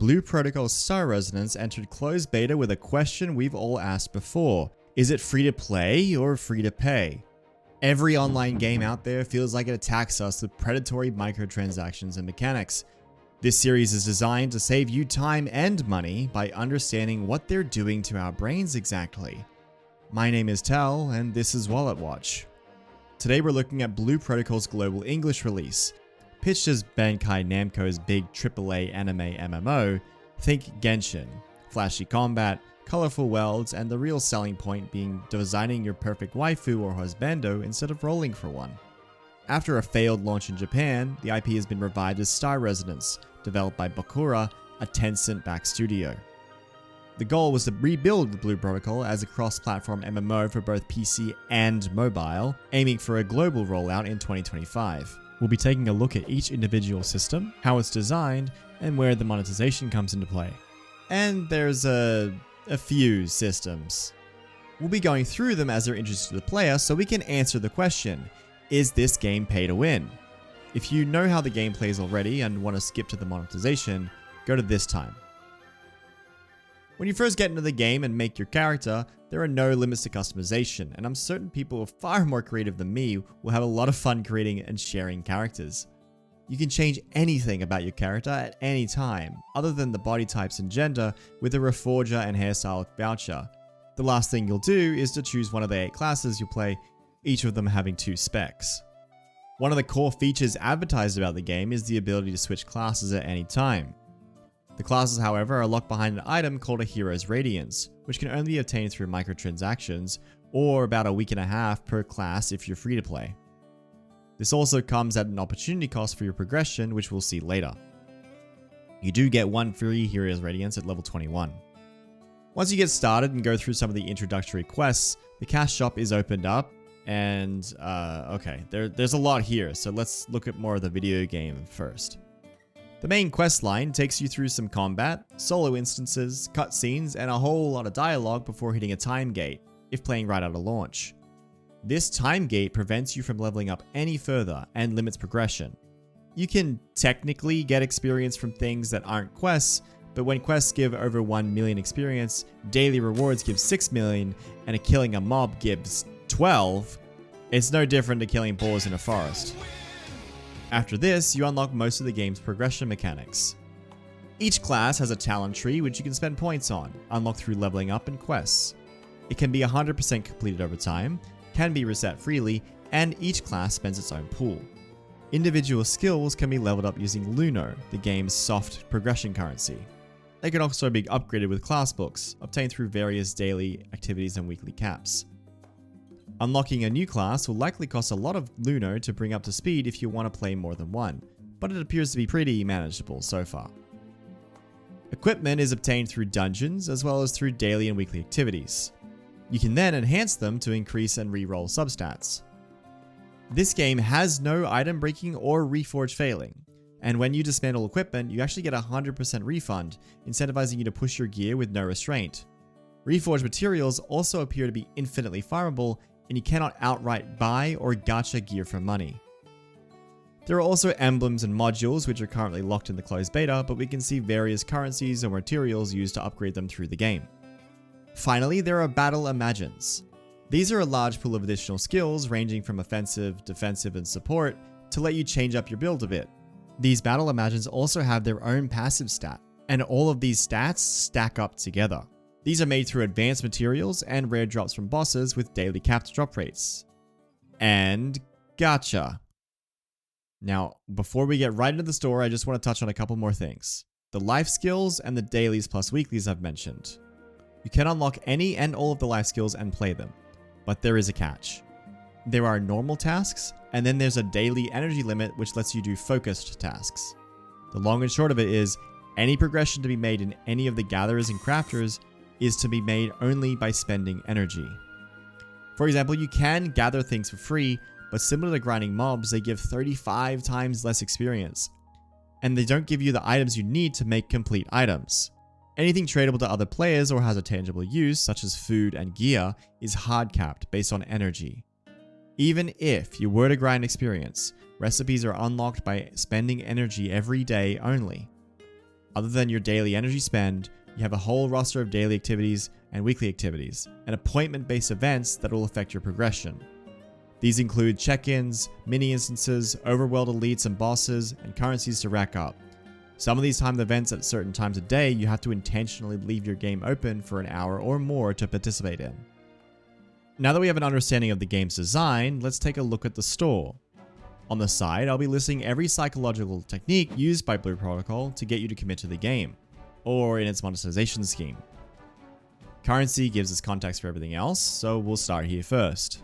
Blue Protocol's Star Resonance entered closed beta with a question we've all asked before. Is it free to play or free to pay? Every online game out there feels like it attacks us with predatory microtransactions and mechanics. This series is designed to save you time and money by understanding what they're doing to our brains exactly. My name is Tal, and this is Wallet Watch. Today we're looking at Blue Protocol's global English release. Pitched as Bandai Namco's big AAA anime MMO, think Genshin, flashy combat, colorful worlds, and the real selling point being designing your perfect waifu or husbando instead of rolling for one. After a failed launch in Japan, the IP has been revived as Star Resonance, developed by Bakura, a Tencent-backed studio. The goal was to rebuild the Blue Protocol as a cross-platform MMO for both PC and mobile, aiming for a global rollout in 2025. We'll be taking a look at each individual system, how it's designed, and where the monetization comes into play. And there's a few systems. We'll be going through them as they're interesting to the player so we can answer the question, is this game pay to win? If you know how the game plays already and want to skip to the monetization, go to this time. When you first get into the game and make your character, there are no limits to customization, and I'm certain people far more creative than me will have a lot of fun creating and sharing characters. You can change anything about your character at any time, other than the body types and gender, with a Reforger and hairstyle voucher. The last thing you'll do is to choose one of the 8 classes you'll play, each of them having 2 specs. One of the core features advertised about the game is the ability to switch classes at any time. The classes, however, are locked behind an item called a Hero's Radiance, which can only be obtained through microtransactions, or about a week and a half per class if you're free to play. This also comes at an opportunity cost for your progression, which we'll see later. You do get 1 free Hero's Radiance at level 21. Once you get started and go through some of the introductory quests, the cash shop is opened up, and okay, there's a lot here, so let's look at more of the video game first. The main quest line takes you through some combat, solo instances, cutscenes, and a whole lot of dialogue before hitting a time gate, if playing right out of launch. This time gate prevents you from leveling up any further and limits progression. You can technically get experience from things that aren't quests, but when quests give over 1 million experience, daily rewards give 6 million, and killing a mob gives 12, it's no different to killing boars in a forest. After this, you unlock most of the game's progression mechanics. Each class has a talent tree which you can spend points on, unlocked through leveling up and quests. It can be 100% completed over time, can be reset freely, and each class spends its own pool. Individual skills can be leveled up using Luno, the game's soft progression currency. They can also be upgraded with class books, obtained through various daily activities and weekly caps. Unlocking a new class will likely cost a lot of Luno to bring up to speed if you want to play more than one, but it appears to be pretty manageable so far. Equipment is obtained through dungeons as well as through daily and weekly activities. You can then enhance them to increase and reroll substats. This game has no item breaking or reforge failing, and when you dismantle equipment, you actually get a 100% refund, incentivizing you to push your gear with no restraint. Reforged materials also appear to be infinitely farmable, and you cannot outright buy or gacha gear for money. There are also emblems and modules which are currently locked in the closed beta, but we can see various currencies or materials used to upgrade them through the game. Finally, there are Battle Imagines. These are a large pool of additional skills ranging from offensive, defensive, and support to let you change up your build a bit. These Battle Imagines also have their own passive stat, and all of these stats stack up together. These are made through advanced materials and rare drops from bosses with daily capped drop rates. And gacha. Now, before we get right into the story, I just want to touch on a couple more things. The life skills and the dailies plus weeklies I've mentioned. You can unlock any and all of the life skills and play them, but there is a catch. There are normal tasks, and then there's a daily energy limit which lets you do focused tasks. The long and short of it is, any progression to be made in any of the gatherers and crafters is to be made only by spending energy. For example, you can gather things for free, but similar to grinding mobs, they give 35 times less experience, and they don't give you the items you need to make complete items. Anything tradable to other players or has a tangible use, such as food and gear, is hard capped based on energy. Even if you were to grind experience, recipes are unlocked by spending energy every day only. Other than your daily energy spend, you have a whole roster of daily activities and weekly activities, and appointment-based events that will affect your progression. These include check-ins, mini-instances, overworld elites and bosses, and currencies to rack up. Some of these timed events at certain times of day you have to intentionally leave your game open for an hour or more to participate in. Now that we have an understanding of the game's design, let's take a look at the store. On the side, I'll be listing every psychological technique used by Blue Protocol to get you to commit to the game, or in its monetization scheme. Currency gives us context for everything else, so we'll start here first.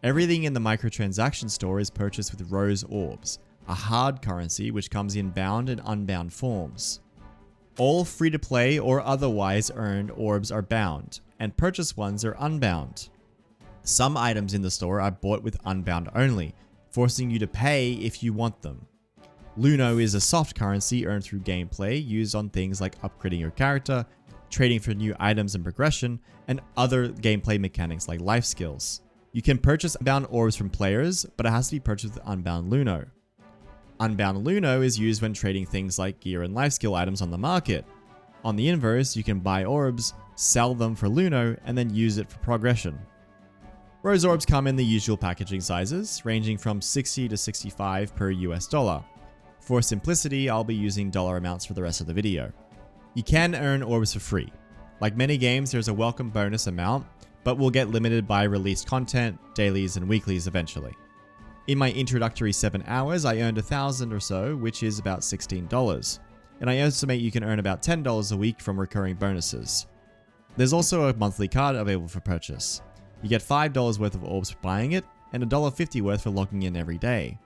Everything in the microtransaction store is purchased with Rose Orbs, a hard currency which comes in bound and unbound forms. All free-to-play or otherwise earned orbs are bound, and purchased ones are unbound. Some items in the store are bought with unbound only, forcing you to pay if you want them. Luno is a soft currency earned through gameplay used on things like upgrading your character, trading for new items and progression, and other gameplay mechanics like life skills. You can purchase unbound orbs from players, but it has to be purchased with unbound Luno. Unbound Luno is used when trading things like gear and life skill items on the market. On the inverse, you can buy orbs, sell them for Luno, and then use it for progression. Rose orbs come in the usual packaging sizes, ranging from $60 to $65 per US dollar. For simplicity, I'll be using dollar amounts for the rest of the video. You can earn orbs for free. Like many games, there's a welcome bonus amount, but will get limited by released content, dailies, and weeklies eventually. In my introductory 7 hours, I earned 1,000 or so, which is about $16, and I estimate you can earn about $10 a week from recurring bonuses. There's also a monthly card available for purchase. You get $5 worth of orbs for buying it, and $1.50 worth for logging in every day.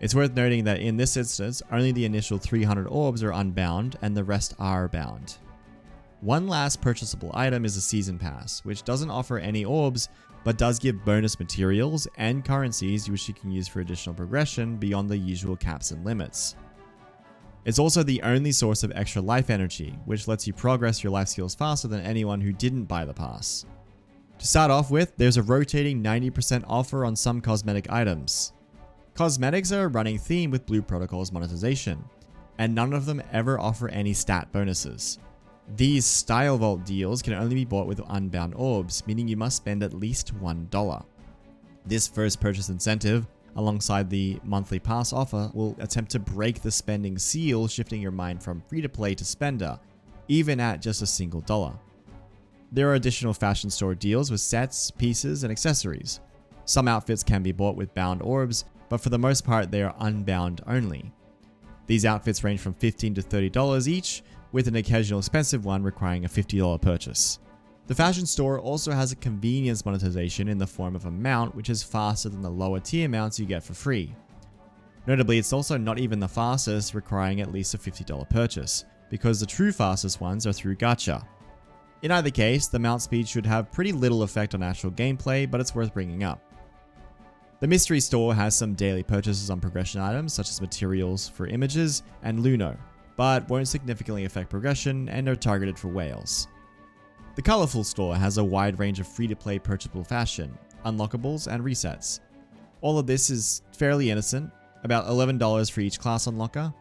It's worth noting that in this instance, only the initial 300 orbs are unbound, and the rest are bound. One last purchasable item is a Season Pass, which doesn't offer any orbs, but does give bonus materials and currencies which you can use for additional progression beyond the usual caps and limits. It's also the only source of extra life energy, which lets you progress your life skills faster than anyone who didn't buy the pass. To start off with, there's a rotating 90% offer on some cosmetic items. Cosmetics are a running theme with Blue Protocol's monetization, and none of them ever offer any stat bonuses. These Style Vault deals can only be bought with unbound orbs, meaning you must spend at least $1. This first purchase incentive, alongside the monthly pass offer, will attempt to break the spending seal, shifting your mind from free-to-play to spender, even at just a single dollar. There are additional fashion store deals with sets, pieces, and accessories. Some outfits can be bought with bound orbs, but for the most part they are unbound only. These outfits range from $15 to $30 each, with an occasional expensive one requiring a $50 purchase. The fashion store also has a convenience monetization in the form of a mount, which is faster than the lower tier mounts you get for free. Notably, it's also not even the fastest, requiring at least a $50 purchase, because the true fastest ones are through gacha. In either case, the mount speed should have pretty little effect on actual gameplay, but it's worth bringing up. The mystery store has some daily purchases on progression items such as materials for images and Luno, but won't significantly affect progression and are targeted for whales. The colorful store has a wide range of free-to-play purchasable fashion, unlockables, and resets. All of this is fairly innocent, about $11 for each class unlocker,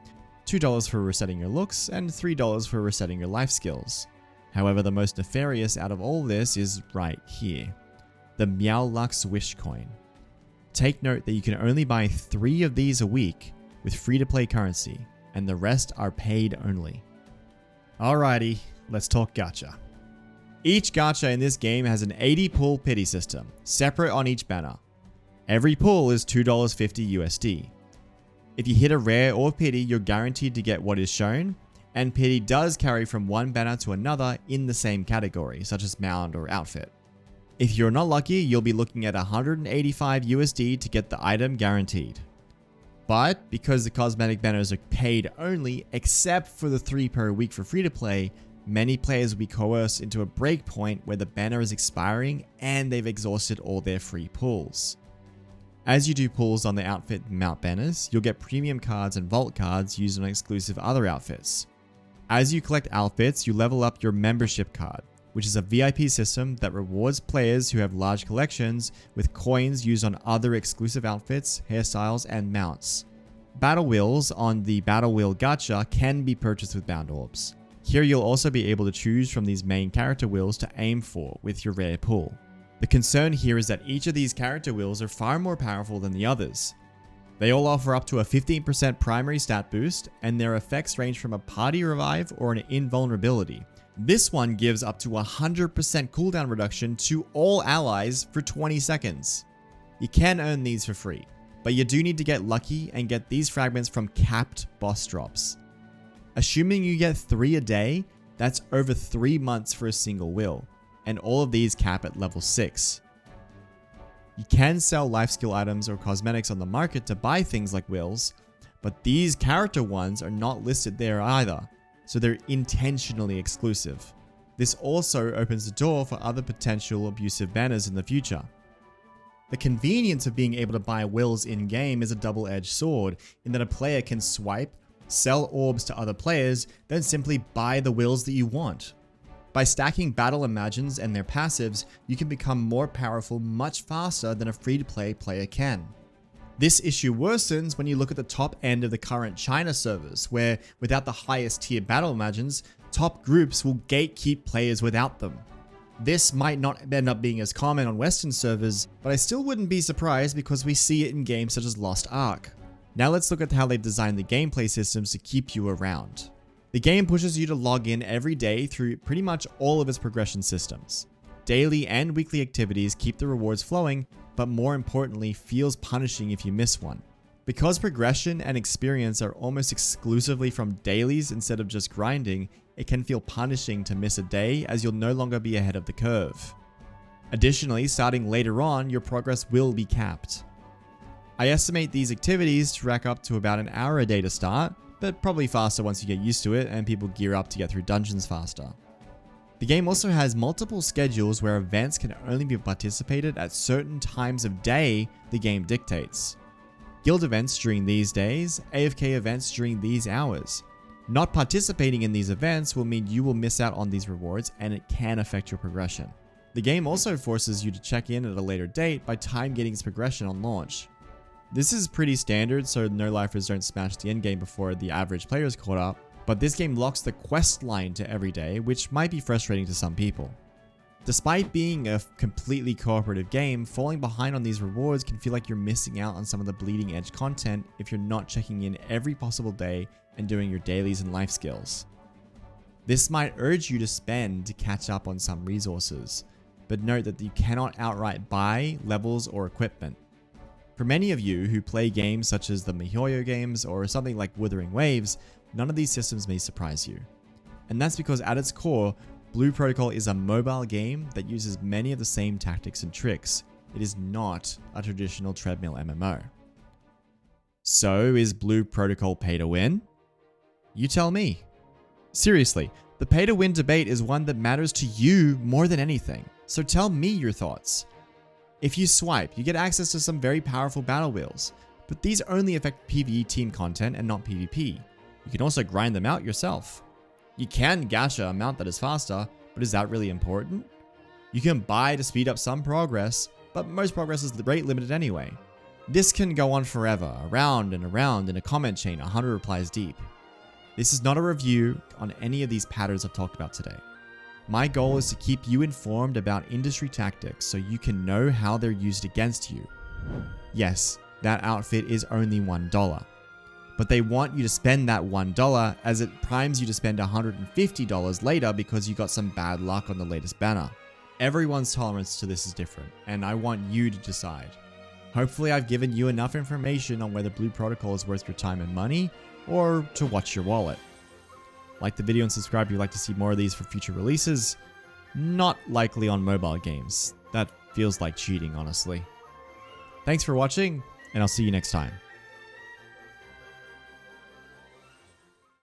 $2 for resetting your looks, and $3 for resetting your life skills. However, the most nefarious out of all this is right here, the Meow Lux Wish Coin. Take note that you can only buy 3 of these a week with free-to-play currency, and the rest are paid only. Alrighty, let's talk gacha. Each gacha in this game has an 80 pull pity system, separate on each banner. Every pull is $2.50 USD. If you hit a rare or pity, you're guaranteed to get what is shown, and pity does carry from one banner to another in the same category, such as mount or outfit. If you're not lucky, you'll be looking at $185 USD to get the item guaranteed. But because the cosmetic banners are paid only, except for the 3 per week for free to play, many players will be coerced into a break point where the banner is expiring and they've exhausted all their free pulls. As you do pulls on the outfit and mount banners, you'll get premium cards and vault cards used on exclusive other outfits. As you collect outfits, you level up your membership card, which is a VIP system that rewards players who have large collections with coins used on other exclusive outfits, hairstyles, and mounts. Battle wheels on the Battle Wheel Gacha can be purchased with bound orbs. Here you'll also be able to choose from these main character wheels to aim for with your rare pool. The concern here is that each of these character wheels are far more powerful than the others. They all offer up to a 15% primary stat boost, and their effects range from a party revive or an invulnerability. This one gives up to 100% cooldown reduction to all allies for 20 seconds. You can earn these for free, but you do need to get lucky and get these fragments from capped boss drops. Assuming you get 3 a day, that's over 3 months for a single wheel, and all of these cap at level 6. You can sell life skill items or cosmetics on the market to buy things like wheels, but these character ones are not listed there either, so they're intentionally exclusive. This also opens the door for other potential abusive banners in the future. The convenience of being able to buy wheels in-game is a double-edged sword, in that a player can swipe, sell orbs to other players, then simply buy the wheels that you want. By stacking battle imagines and their passives, you can become more powerful much faster than a free-to-play player can. This issue worsens when you look at the top end of the current China servers, where without the highest tier battle imagines, top groups will gatekeep players without them. This might not end up being as common on Western servers, but I still wouldn't be surprised because we see it in games such as Lost Ark. Now let's look at how they've designed the gameplay systems to keep you around. The game pushes you to log in every day through pretty much all of its progression systems. Daily and weekly activities keep the rewards flowing, but more importantly, feels punishing if you miss one. Because progression and experience are almost exclusively from dailies instead of just grinding, it can feel punishing to miss a day as you'll no longer be ahead of the curve. Additionally, starting later on, your progress will be capped. I estimate these activities to rack up to about an hour a day to start, but probably faster once you get used to it and people gear up to get through dungeons faster. The game also has multiple schedules where events can only be participated at certain times of day the game dictates. Guild events during these days, AFK events during these hours. Not participating in these events will mean you will miss out on these rewards, and it can affect your progression. The game also forces you to check in at a later date by time gating its progression on launch. This is pretty standard, so no-lifers don't smash the endgame before the average player is caught up, but this game locks the quest line to every day, which might be frustrating to some people. Despite being a completely cooperative game, falling behind on these rewards can feel like you're missing out on some of the bleeding edge content if you're not checking in every possible day and doing your dailies and life skills. This might urge you to spend to catch up on some resources, but note that you cannot outright buy levels or equipment. For many of you who play games such as the MiHoYo games or something like Wuthering Waves, none of these systems may surprise you. And that's because at its core, Blue Protocol is a mobile game that uses many of the same tactics and tricks. It is not a traditional treadmill MMO. So is Blue Protocol pay to win? You tell me. Seriously, the pay to win debate is one that matters to you more than anything. So tell me your thoughts. If you swipe, you get access to some very powerful battle wheels, but these only affect PvE team content and not PvP. You can also grind them out yourself. You can gacha a mount that is faster, but is that really important? You can buy to speed up some progress, but most progress is rate limited anyway. This can go on forever, around and around in a comment chain 100 replies deep. This is not a review on any of these patterns I've talked about today. My goal is to keep you informed about industry tactics so you can know how they're used against you. Yes, that outfit is only $1, but they want you to spend that $1 as it primes you to spend $150 later because you got some bad luck on the latest banner. Everyone's tolerance to this is different, and I want you to decide. Hopefully I've given you enough information on whether Blue Protocol is worth your time and money, or to watch your wallet. Like the video and subscribe if you'd like to see more of these for future releases. Not likely on mobile games. That feels like cheating, honestly. Thanks for watching, and I'll see you next time.